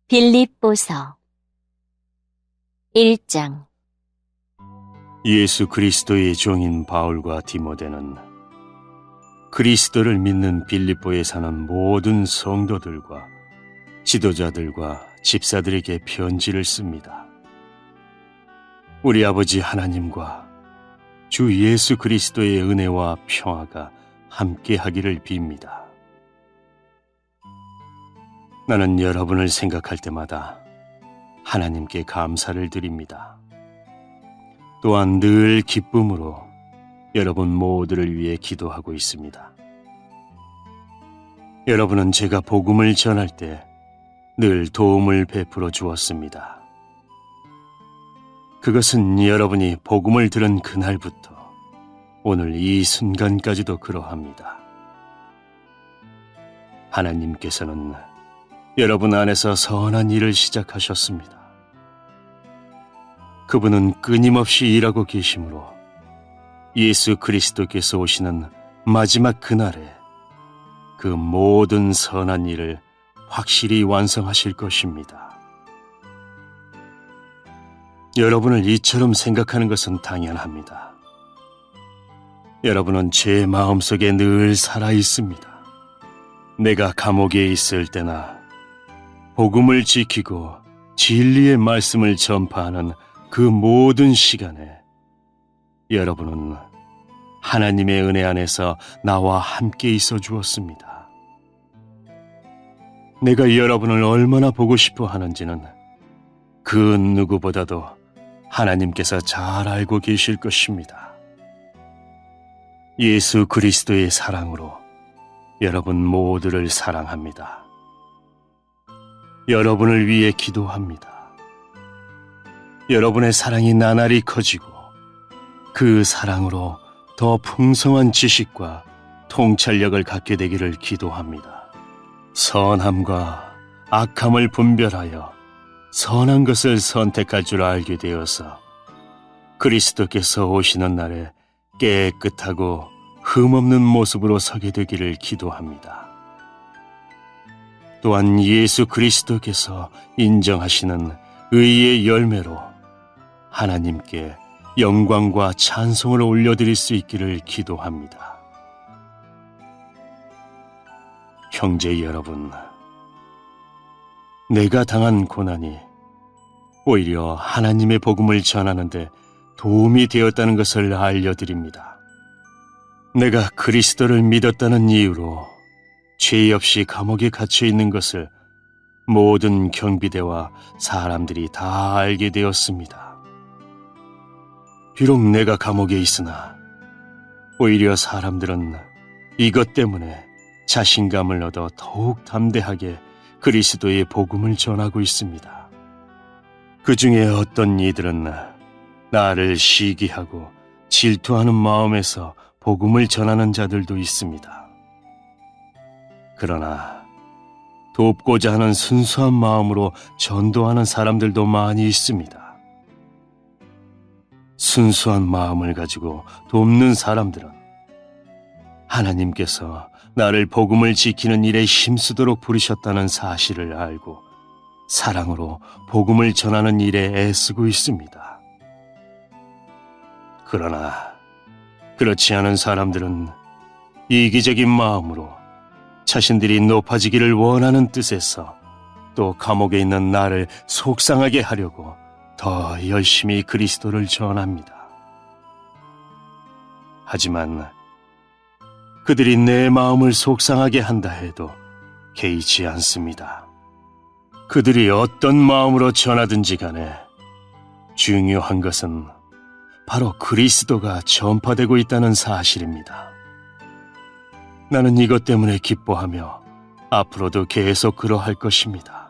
빌립보서 1장. 예수 그리스도의 종인 바울과 디모데는 그리스도를 믿는 빌립보에 사는 모든 성도들과 지도자들과 집사들에게 편지를 씁니다. 우리 아버지 하나님과 주 예수 그리스도의 은혜와 평화가 함께 하기를 빕니다. 나는 여러분을 생각할 때마다 하나님께 감사를 드립니다. 또한 늘 기쁨으로 여러분 모두를 위해 기도하고 있습니다. 여러분은 제가 복음을 전할 때 늘 도움을 베풀어 주었습니다. 그것은 여러분이 복음을 들은 그날부터 오늘 이 순간까지도 그러합니다. 하나님께서는 여러분 안에서 선한 일을 시작하셨습니다. 그분은 끊임없이 일하고 계시므로 예수 그리스도께서 오시는 마지막 그날에 그 모든 선한 일을 확실히 완성하실 것입니다. 여러분을 이처럼 생각하는 것은 당연합니다. 여러분은 제 마음속에 늘 살아 있습니다. 내가 감옥에 있을 때나 복음을 지키고 진리의 말씀을 전파하는 그 모든 시간에 여러분은 하나님의 은혜 안에서 나와 함께 있어 주었습니다. 내가 여러분을 얼마나 보고 싶어 하는지는 그 누구보다도 하나님께서 잘 알고 계실 것입니다. 예수 그리스도의 사랑으로 여러분 모두를 사랑합니다. 여러분을 위해 기도합니다. 여러분의 사랑이 나날이 커지고 그 사랑으로 더 풍성한 지식과 통찰력을 갖게 되기를 기도합니다. 선함과 악함을 분별하여 선한 것을 선택할 줄 알게 되어서 그리스도께서 오시는 날에 깨끗하고 흠없는 모습으로 서게 되기를 기도합니다. 또한 예수 그리스도께서 인정하시는 의의 열매로 하나님께 영광과 찬송을 올려드릴 수 있기를 기도합니다. 형제 여러분, 내가 당한 고난이 오히려 하나님의 복음을 전하는데 도움이 되었다는 것을 알려드립니다. 내가 그리스도를 믿었다는 이유로 죄 없이 감옥에 갇혀 있는 것을 모든 경비대와 사람들이 다 알게 되었습니다. 비록 내가 감옥에 있으나 오히려 사람들은 이것 때문에 자신감을 얻어 더욱 담대하게 그리스도의 복음을 전하고 있습니다. 그 중에 어떤 이들은 나를 시기하고 질투하는 마음에서 복음을 전하는 자들도 있습니다. 그러나 돕고자 하는 순수한 마음으로 전도하는 사람들도 많이 있습니다. 순수한 마음을 가지고 돕는 사람들은 하나님께서 나를 복음을 지키는 일에 힘쓰도록 부르셨다는 사실을 알고 사랑으로 복음을 전하는 일에 애쓰고 있습니다. 그러나 그렇지 않은 사람들은 이기적인 마음으로 자신들이 높아지기를 원하는 뜻에서 또 감옥에 있는 나를 속상하게 하려고 더 열심히 그리스도를 전합니다. 하지만 그들이 내 마음을 속상하게 한다 해도 개의치 않습니다. 그들이 어떤 마음으로 전하든지 간에 중요한 것은 바로 그리스도가 전파되고 있다는 사실입니다. 나는 이것 때문에 기뻐하며 앞으로도 계속 그러할 것입니다.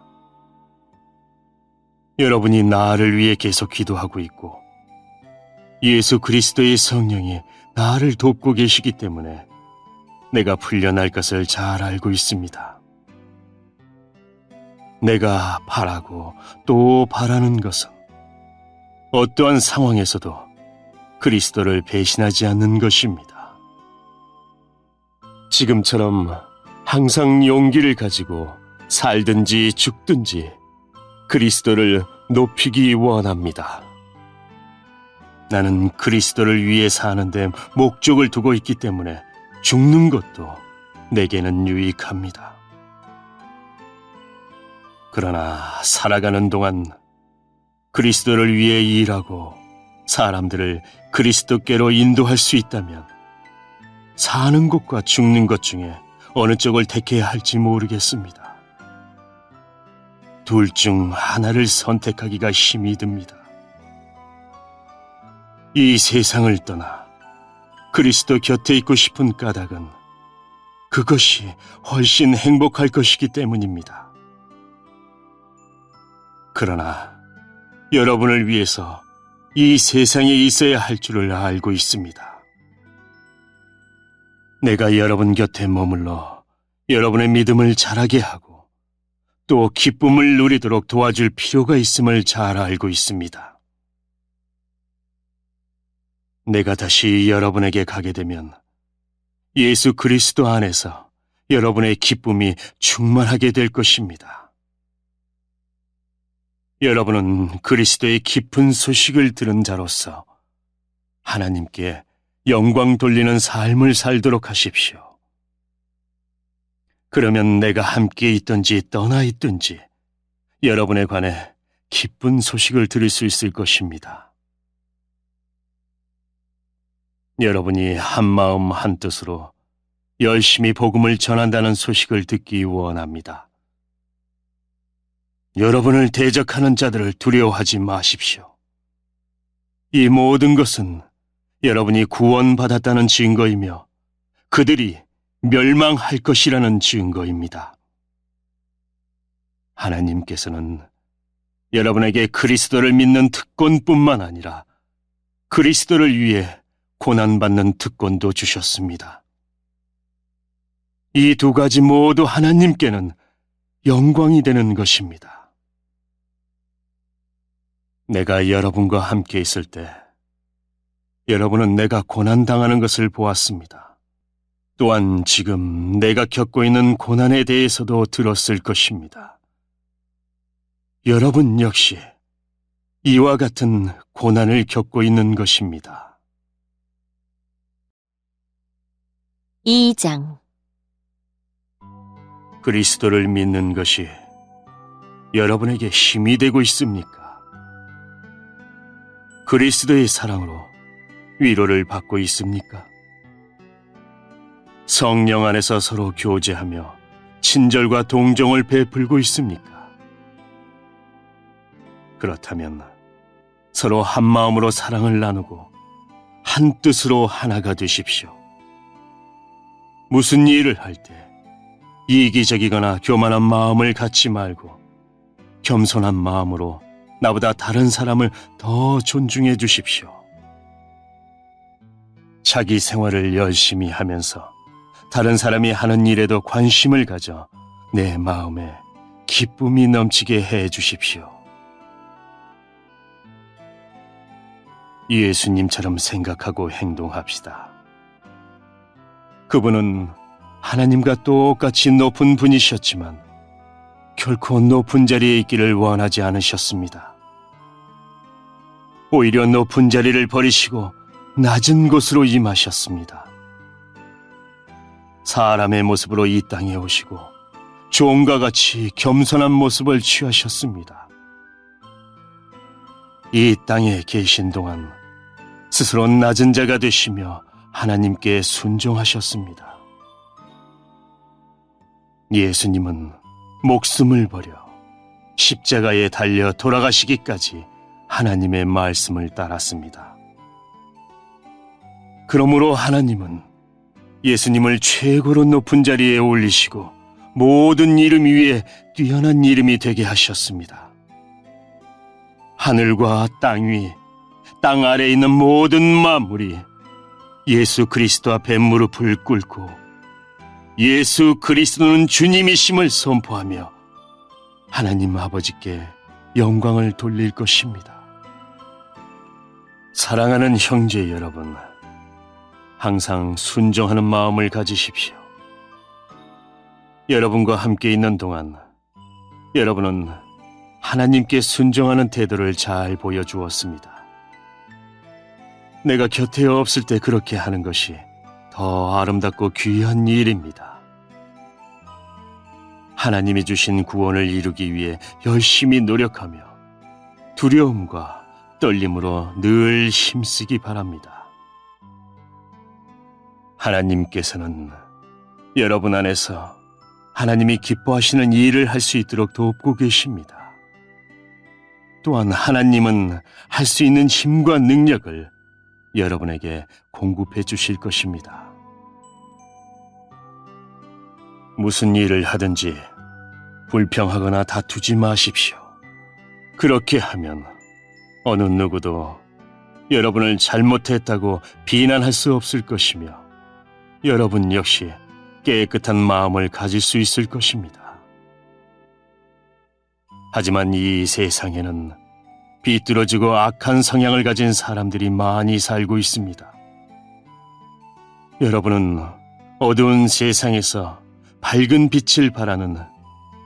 여러분이 나를 위해 계속 기도하고 있고 예수 그리스도의 성령이 나를 돕고 계시기 때문에 내가 풀려날 것을 잘 알고 있습니다. 내가 바라고 또 바라는 것은 어떠한 상황에서도 그리스도를 배신하지 않는 것입니다. 지금처럼 항상 용기를 가지고 살든지 죽든지 그리스도를 높이기 원합니다. 나는 그리스도를 위해 사는데 목적을 두고 있기 때문에 죽는 것도 내게는 유익합니다. 그러나 살아가는 동안 그리스도를 위해 일하고 사람들을 그리스도께로 인도할 수 있다면 사는 것과 죽는 것 중에 어느 쪽을 택해야 할지 모르겠습니다. 둘 중 하나를 선택하기가 힘이 듭니다. 이 세상을 떠나 그리스도 곁에 있고 싶은 까닭은 그것이 훨씬 행복할 것이기 때문입니다. 그러나 여러분을 위해서 이 세상에 있어야 할 줄을 알고 있습니다. 내가 여러분 곁에 머물러 여러분의 믿음을 자라게 하고 또 기쁨을 누리도록 도와줄 필요가 있음을 잘 알고 있습니다. 내가 다시 여러분에게 가게 되면 예수 그리스도 안에서 여러분의 기쁨이 충만하게 될 것입니다. 여러분은 그리스도의 깊은 소식을 들은 자로서 하나님께 영광 돌리는 삶을 살도록 하십시오. 그러면 내가 함께 있든지 떠나 있든지 여러분에 관해 기쁜 소식을 들을 수 있을 것입니다. 여러분이 한마음 한뜻으로 열심히 복음을 전한다는 소식을 듣기 원합니다. 여러분을 대적하는 자들을 두려워하지 마십시오. 이 모든 것은 여러분이 구원받았다는 증거이며 그들이 멸망할 것이라는 증거입니다. 하나님께서는 여러분에게 그리스도를 믿는 특권뿐만 아니라 그리스도를 위해 고난받는 특권도 주셨습니다. 이 두 가지 모두 하나님께는 영광이 되는 것입니다. 내가 여러분과 함께 있을 때 여러분은 내가 고난당하는 것을 보았습니다. 또한 지금 내가 겪고 있는 고난에 대해서도 들었을 것입니다. 여러분 역시 이와 같은 고난을 겪고 있는 것입니다. 2장 그리스도를 믿는 것이 여러분에게 힘이 되고 있습니까? 그리스도의 사랑으로 위로를 받고 있습니까? 성령 안에서 서로 교제하며 친절과 동정을 베풀고 있습니까? 그렇다면 서로 한 마음으로 사랑을 나누고 한 뜻으로 하나가 되십시오. 무슨 일을 할 때 이기적이거나 교만한 마음을 갖지 말고 겸손한 마음으로 나보다 다른 사람을 더 존중해 주십시오. 자기 생활을 열심히 하면서 다른 사람이 하는 일에도 관심을 가져 내 마음에 기쁨이 넘치게 해 주십시오. 예수님처럼 생각하고 행동합시다. 그분은 하나님과 똑같이 높은 분이셨지만 결코 높은 자리에 있기를 원하지 않으셨습니다. 오히려 높은 자리를 버리시고 낮은 곳으로 임하셨습니다. 사람의 모습으로 이 땅에 오시고 종과 같이 겸손한 모습을 취하셨습니다. 이 땅에 계신 동안 스스로 낮은 자가 되시며 하나님께 순종하셨습니다. 예수님은 목숨을 버려 십자가에 달려 돌아가시기까지 하나님의 말씀을 따랐습니다. 그러므로 하나님은 예수님을 최고로 높은 자리에 올리시고 모든 이름 위에 뛰어난 이름이 되게 하셨습니다. 하늘과 땅 위, 땅 아래에 있는 모든 만물이 예수 그리스도 앞에 무릎을 꿇고 예수 그리스도는 주님이심을 선포하며 하나님 아버지께 영광을 돌릴 것입니다. 사랑하는 형제 여러분, 항상 순종하는 마음을 가지십시오. 여러분과 함께 있는 동안 여러분은 하나님께 순종하는 태도를 잘 보여주었습니다. 내가 곁에 없을 때 그렇게 하는 것이 더 아름답고 귀한 일입니다. 하나님이 주신 구원을 이루기 위해 열심히 노력하며 두려움과 떨림으로 늘 힘쓰기 바랍니다. 하나님께서는 여러분 안에서 하나님이 기뻐하시는 일을 할 수 있도록 돕고 계십니다. 또한 하나님은 할 수 있는 힘과 능력을 여러분에게 공급해 주실 것입니다. 무슨 일을 하든지 불평하거나 다투지 마십시오. 그렇게 하면 어느 누구도 여러분을 잘못했다고 비난할 수 없을 것이며 여러분 역시 깨끗한 마음을 가질 수 있을 것입니다. 하지만 이 세상에는 비뚤어지고 악한 성향을 가진 사람들이 많이 살고 있습니다. 여러분은 어두운 세상에서 밝은 빛을 발하는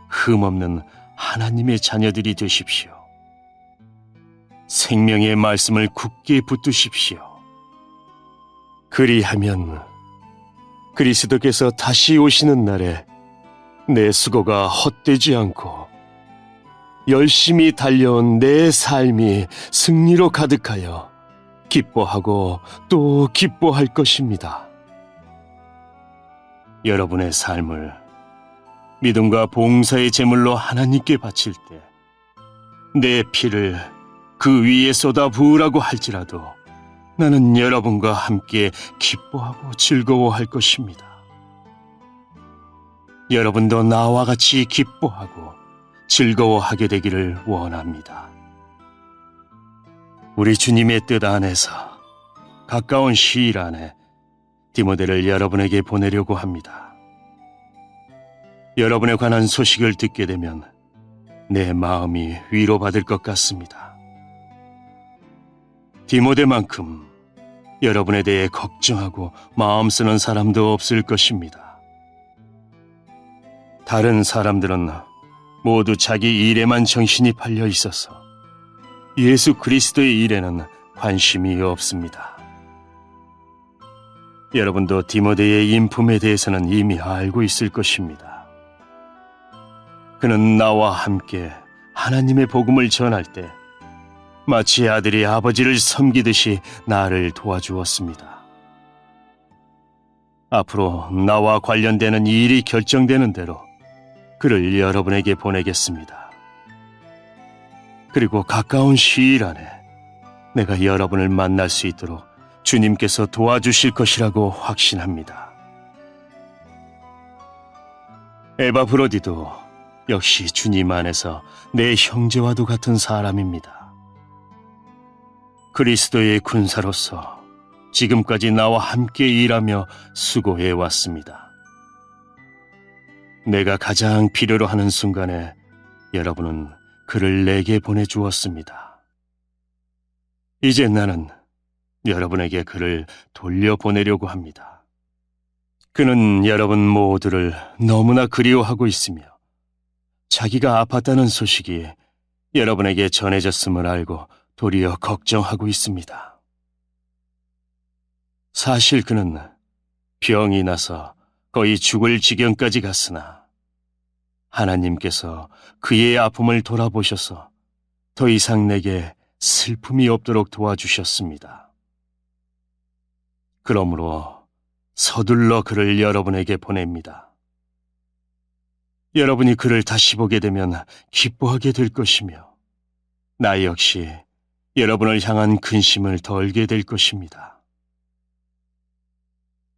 흠없는 하나님의 자녀들이 되십시오. 생명의 말씀을 굳게 붙드십시오. 그리하면 그리스도께서 다시 오시는 날에 내 수고가 헛되지 않고 열심히 달려온 내 삶이 승리로 가득하여 기뻐하고 또 기뻐할 것입니다. 여러분의 삶을 믿음과 봉사의 제물로 하나님께 바칠 때 내 피를 그 위에 쏟아 부으라고 할지라도 나는 여러분과 함께 기뻐하고 즐거워할 것입니다. 여러분도 나와 같이 기뻐하고 즐거워하게 되기를 원합니다. 우리 주님의 뜻 안에서 가까운 시일 안에 디모데를 여러분에게 보내려고 합니다. 여러분에 관한 소식을 듣게 되면 내 마음이 위로받을 것 같습니다. 디모데만큼 여러분에 대해 걱정하고 마음 쓰는 사람도 없을 것입니다. 다른 사람들은 모두 자기 일에만 정신이 팔려 있어서 예수 그리스도의 일에는 관심이 없습니다. 여러분도 디모데의 인품에 대해서는 이미 알고 있을 것입니다. 그는 나와 함께 하나님의 복음을 전할 때 마치 아들이 아버지를 섬기듯이 나를 도와주었습니다. 앞으로 나와 관련되는 일이 결정되는 대로 그를 여러분에게 보내겠습니다. 그리고 가까운 시일 안에 내가 여러분을 만날 수 있도록 주님께서 도와주실 것이라고 확신합니다. 에바브로디도 역시 주님 안에서 내 형제와도 같은 사람입니다. 그리스도의 군사로서 지금까지 나와 함께 일하며 수고해 왔습니다. 내가 가장 필요로 하는 순간에 여러분은 그를 내게 보내주었습니다. 이제 나는 여러분에게 그를 돌려보내려고 합니다. 그는 여러분 모두를 너무나 그리워하고 있으며 자기가 아팠다는 소식이 여러분에게 전해졌음을 알고 도리어 걱정하고 있습니다. 사실 그는 병이 나서 거의 죽을 지경까지 갔으나 하나님께서 그의 아픔을 돌아보셔서 더 이상 내게 슬픔이 없도록 도와주셨습니다. 그러므로 서둘러 그를 여러분에게 보냅니다. 여러분이 그를 다시 보게 되면 기뻐하게 될 것이며 나 역시 여러분을 향한 근심을 덜게 될 것입니다.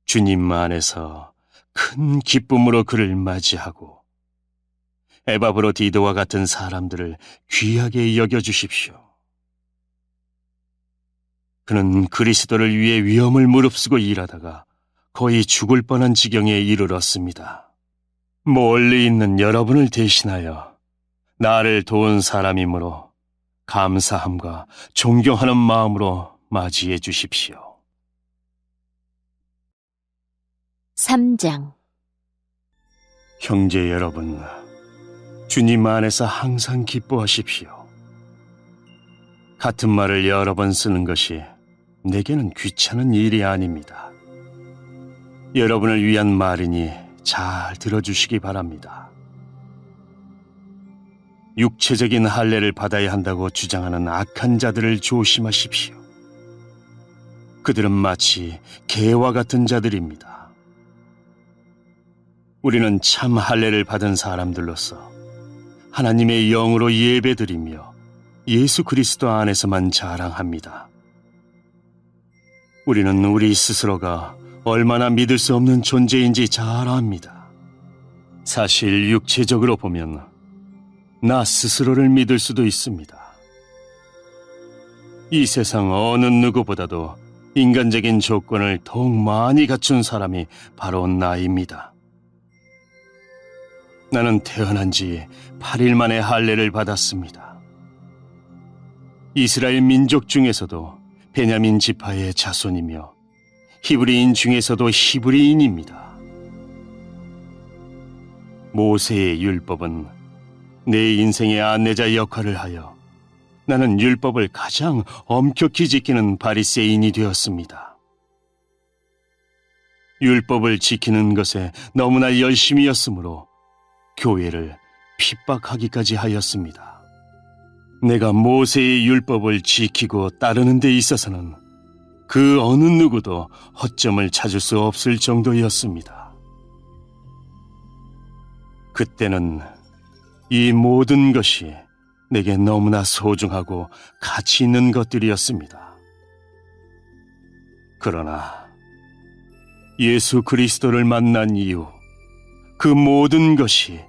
주님 안에서 큰 기쁨으로 그를 맞이하고 에바브로디도와 같은 사람들을 귀하게 여겨주십시오. 그는 그리스도를 위해 위험을 무릅쓰고 일하다가 거의 죽을 뻔한 지경에 이르렀습니다. 멀리 있는 여러분을 대신하여 나를 도운 사람이므로 감사함과 존경하는 마음으로 맞이해 주십시오. 3장. 형제 여러분, 주님 안에서 항상 기뻐하십시오. 같은 말을 여러 번 쓰는 것이 내게는 귀찮은 일이 아닙니다. 여러분을 위한 말이니 잘 들어주시기 바랍니다. 육체적인 할례를 받아야 한다고 주장하는 악한 자들을 조심하십시오. 그들은 마치 개와 같은 자들입니다. 우리는 참 할례를 받은 사람들로서 하나님의 영으로 예배드리며 예수 그리스도 안에서만 자랑합니다. 우리는 우리 스스로가 얼마나 믿을 수 없는 존재인지 잘 압니다. 사실 육체적으로 보면 나 스스로를 믿을 수도 있습니다. 이 세상 어느 누구보다도 인간적인 조건을 더욱 많이 갖춘 사람이 바로 나입니다. 나는 태어난 지 8일 만에 할례를 받았습니다. 이스라엘 민족 중에서도 베냐민 지파의 자손이며 히브리인 중에서도 히브리인입니다. 모세의 율법은 내 인생의 안내자 역할을 하여 나는 율법을 가장 엄격히 지키는 바리새인이 되었습니다. 율법을 지키는 것에 너무나 열심이었으므로 교회를 핍박하기까지 하였습니다. 내가 모세의 율법을 지키고 따르는 데 있어서는 그 어느 누구도 허점을 찾을 수 없을 정도였습니다. 그때는 이 모든 것이 내게 너무나 소중하고 가치 있는 것들이었습니다. 그러나 예수 그리스도를 만난 이후 그 모든 것이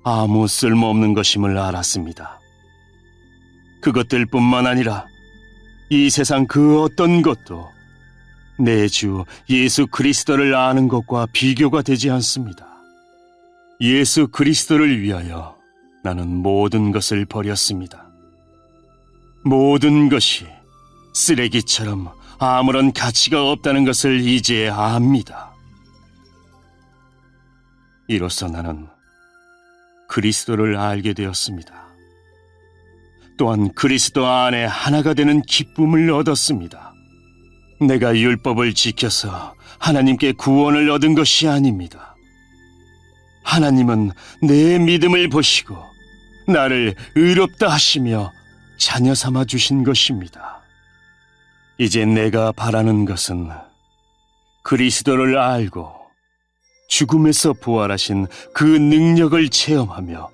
아무 쓸모없는 것임을 알았습니다. 그것들뿐만 아니라 이 세상 그 어떤 것도 내 주 예수 그리스도를 아는 것과 비교가 되지 않습니다. 예수 그리스도를 위하여 나는 모든 것을 버렸습니다. 모든 것이 쓰레기처럼 아무런 가치가 없다는 것을 이제 압니다. 이로써 나는 그리스도를 알게 되었습니다. 또한 그리스도 안에 하나가 되는 기쁨을 얻었습니다. 내가 율법을 지켜서 하나님께 구원을 얻은 것이 아닙니다. 하나님은 내 믿음을 보시고 나를 의롭다 하시며 자녀 삼아 주신 것입니다. 이제 내가 바라는 것은 그리스도를 알고 죽음에서 부활하신 그 능력을 체험하며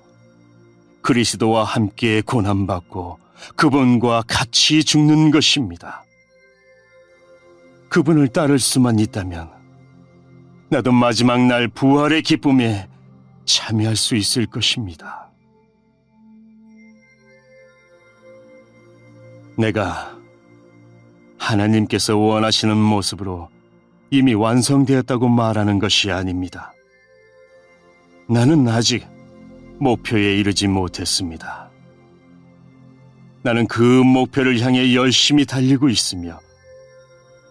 그리스도와 함께 고난받고 그분과 같이 죽는 것입니다. 그분을 따를 수만 있다면 나도 마지막 날 부활의 기쁨에 참여할 수 있을 것입니다. 내가 하나님께서 원하시는 모습으로 이미 완성되었다고 말하는 것이 아닙니다. 나는 아직 목표에 이르지 못했습니다. 나는 그 목표를 향해 열심히 달리고 있으며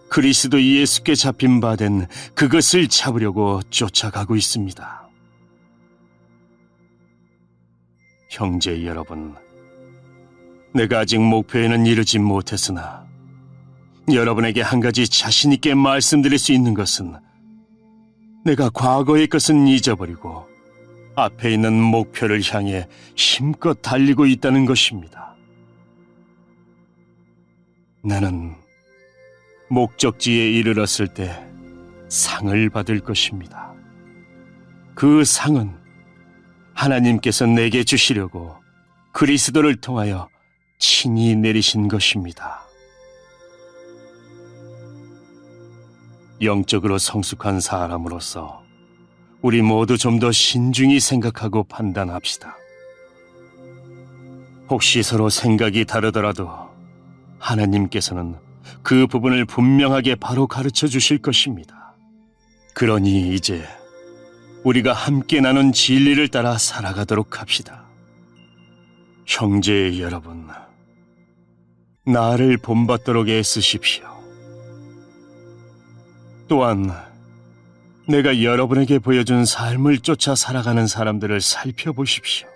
그리스도 예수께 잡힌 바 된 그것을 잡으려고 쫓아가고 있습니다. 형제 여러분, 내가 아직 목표에는 이르지 못했으나 여러분에게 한 가지 자신 있게 말씀드릴 수 있는 것은 내가 과거의 것은 잊어버리고 앞에 있는 목표를 향해 힘껏 달리고 있다는 것입니다. 나는 목적지에 이르렀을 때 상을 받을 것입니다. 그 상은 하나님께서 내게 주시려고 그리스도를 통하여 친히 내리신 것입니다. 영적으로 성숙한 사람으로서 우리 모두 좀 더 신중히 생각하고 판단합시다. 혹시 서로 생각이 다르더라도 하나님께서는 그 부분을 분명하게 바로 가르쳐 주실 것입니다. 그러니 이제 우리가 함께 나눈 진리를 따라 살아가도록 합시다. 형제 여러분, 나를 본받도록 애쓰십시오. 또한 내가 여러분에게 보여준 삶을 쫓아 살아가는 사람들을 살펴보십시오.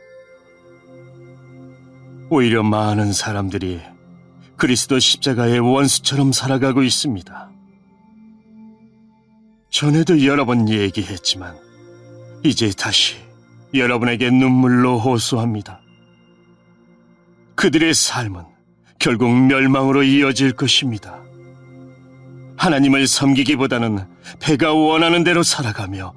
오히려 많은 사람들이 그리스도 십자가의 원수처럼 살아가고 있습니다. 전에도 여러 번 얘기했지만 이제 다시 여러분에게 눈물로 호소합니다. 그들의 삶은 결국 멸망으로 이어질 것입니다. 하나님을 섬기기보다는 배가 원하는 대로 살아가며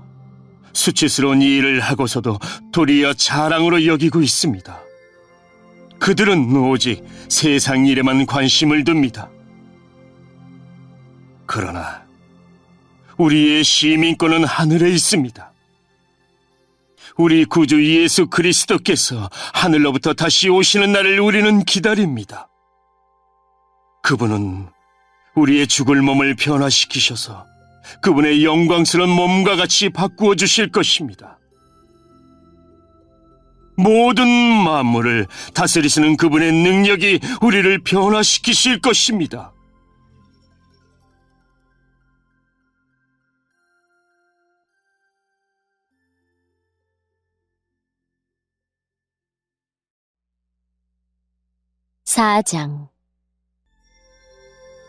수치스러운 일을 하고서도 도리어 자랑으로 여기고 있습니다. 그들은 오직 세상 일에만 관심을 둡니다. 그러나 우리의 시민권은 하늘에 있습니다. 우리 구주 예수 그리스도께서 하늘로부터 다시 오시는 날을 우리는 기다립니다. 그분은 우리의 죽을 몸을 변화시키셔서 그분의 영광스러운 몸과 같이 바꾸어 주실 것입니다. 모든 만물을 다스리시는 그분의 능력이 우리를 변화시키실 것입니다. 사장.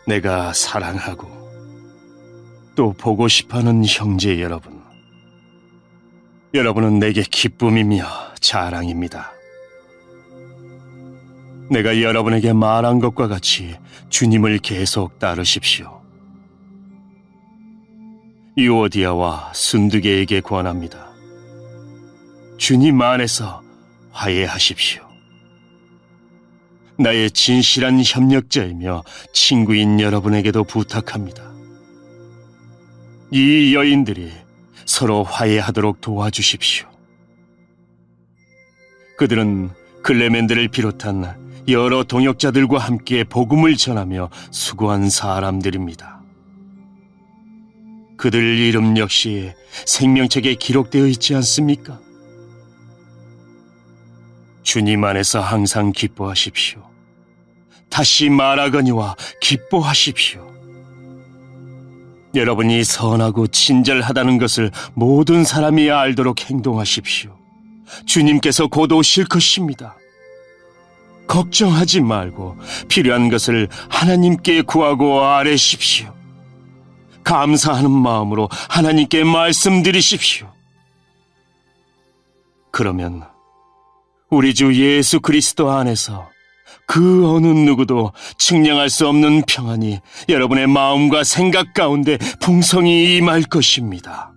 내가 사랑하고 또 보고 싶어하는 형제 여러분, 여러분은 내게 기쁨이며 자랑입니다. 내가 여러분에게 말한 것과 같이 주님을 계속 따르십시오. 유오디아와 순두개에게 권합니다. 주님 안에서 화해하십시오. 나의 진실한 협력자이며 친구인 여러분에게도 부탁합니다. 이 여인들이 서로 화해하도록 도와주십시오. 그들은 글레멘들을 비롯한 여러 동역자들과 함께 복음을 전하며 수고한 사람들입니다. 그들 이름 역시 생명책에 기록되어 있지 않습니까? 주님 안에서 항상 기뻐하십시오. 다시 말하거니와 기뻐하십시오. 여러분이 선하고 친절하다는 것을 모든 사람이 알도록 행동하십시오. 주님께서 곧 오실 것입니다. 걱정하지 말고 필요한 것을 하나님께 구하고 아뢰십시오. 감사하는 마음으로 하나님께 말씀드리십시오. 그러면 우리 주 예수 그리스도 안에서 그 어느 누구도 측량할 수 없는 평안이 여러분의 마음과 생각 가운데 풍성히 임할 것입니다.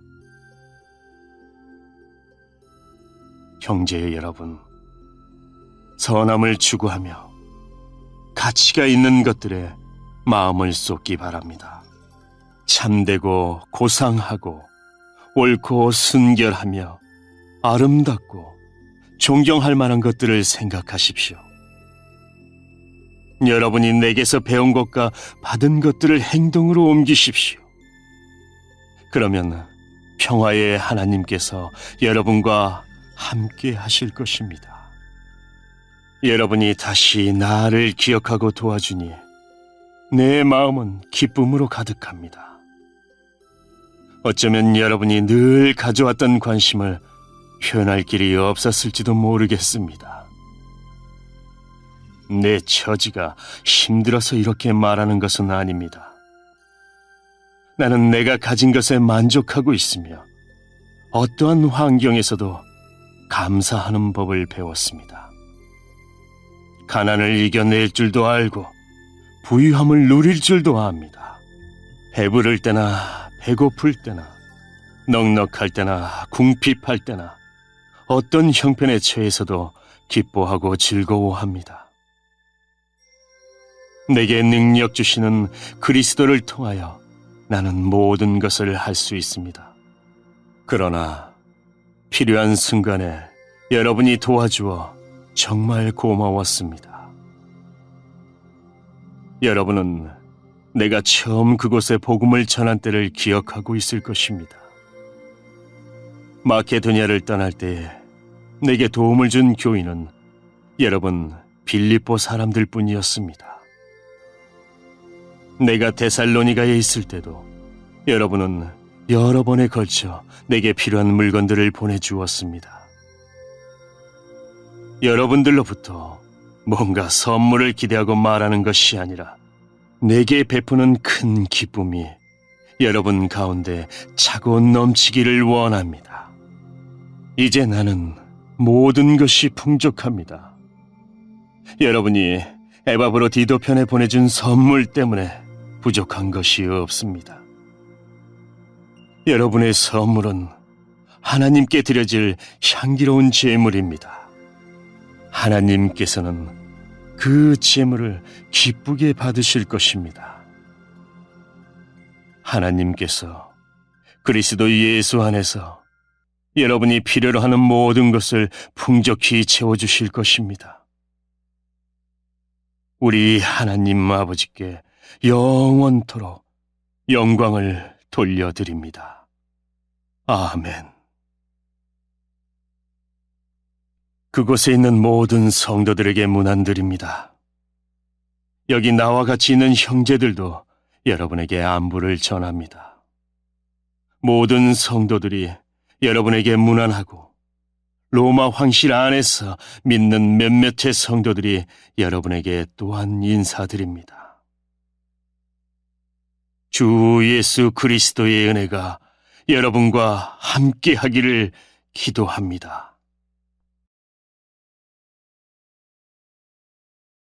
형제 여러분, 선함을 추구하며 가치가 있는 것들에 마음을 쏟기 바랍니다. 참되고 고상하고 옳고 순결하며 아름답고 존경할 만한 것들을 생각하십시오. 여러분이 내게서 배운 것과 받은 것들을 행동으로 옮기십시오. 그러면 평화의 하나님께서 여러분과 함께 하실 것입니다. 여러분이 다시 나를 기억하고 도와주니 내 마음은 기쁨으로 가득합니다. 어쩌면 여러분이 늘 가져왔던 관심을 표현할 길이 없었을지도 모르겠습니다. 내 처지가 힘들어서 이렇게 말하는 것은 아닙니다. 나는 내가 가진 것에 만족하고 있으며 어떠한 환경에서도 감사하는 법을 배웠습니다. 가난을 이겨낼 줄도 알고 부유함을 누릴 줄도 압니다. 배부를 때나 배고플 때나 넉넉할 때나 궁핍할 때나 어떤 형편에 처해서도 기뻐하고 즐거워합니다. 내게 능력 주시는 그리스도를 통하여 나는 모든 것을 할 수 있습니다. 그러나 필요한 순간에 여러분이 도와주어 정말 고마웠습니다. 여러분은 내가 처음 그곳에 복음을 전한 때를 기억하고 있을 것입니다. 마케도니아를 떠날 때에 내게 도움을 준 교인은 여러분 빌립보 사람들 뿐이었습니다. 내가 데살로니가에 있을 때도 여러분은 여러 번에 걸쳐 내게 필요한 물건들을 보내주었습니다. 여러분들로부터 뭔가 선물을 기대하고 말하는 것이 아니라 내게 베푸는 큰 기쁨이 여러분 가운데 차고 넘치기를 원합니다. 이제 나는 모든 것이 풍족합니다. 여러분이 에바브로 디도편에 보내준 선물 때문에 부족한 것이 없습니다. 여러분의 선물은 하나님께 드려질 향기로운 제물입니다. 하나님께서는 그 제물을 기쁘게 받으실 것입니다. 하나님께서 그리스도 예수 안에서 여러분이 필요로 하는 모든 것을 풍족히 채워주실 것입니다. 우리 하나님 아버지께 영원토록 영광을 돌려드립니다. 아멘. 그곳에 있는 모든 성도들에게 문안드립니다. 여기 나와 같이 있는 형제들도 여러분에게 안부를 전합니다. 모든 성도들이 여러분에게 문안하고 로마 황실 안에서 믿는 몇몇의 성도들이 여러분에게 또한 인사드립니다. 주 예수 그리스도의 은혜가 여러분과 함께 하기를 기도합니다.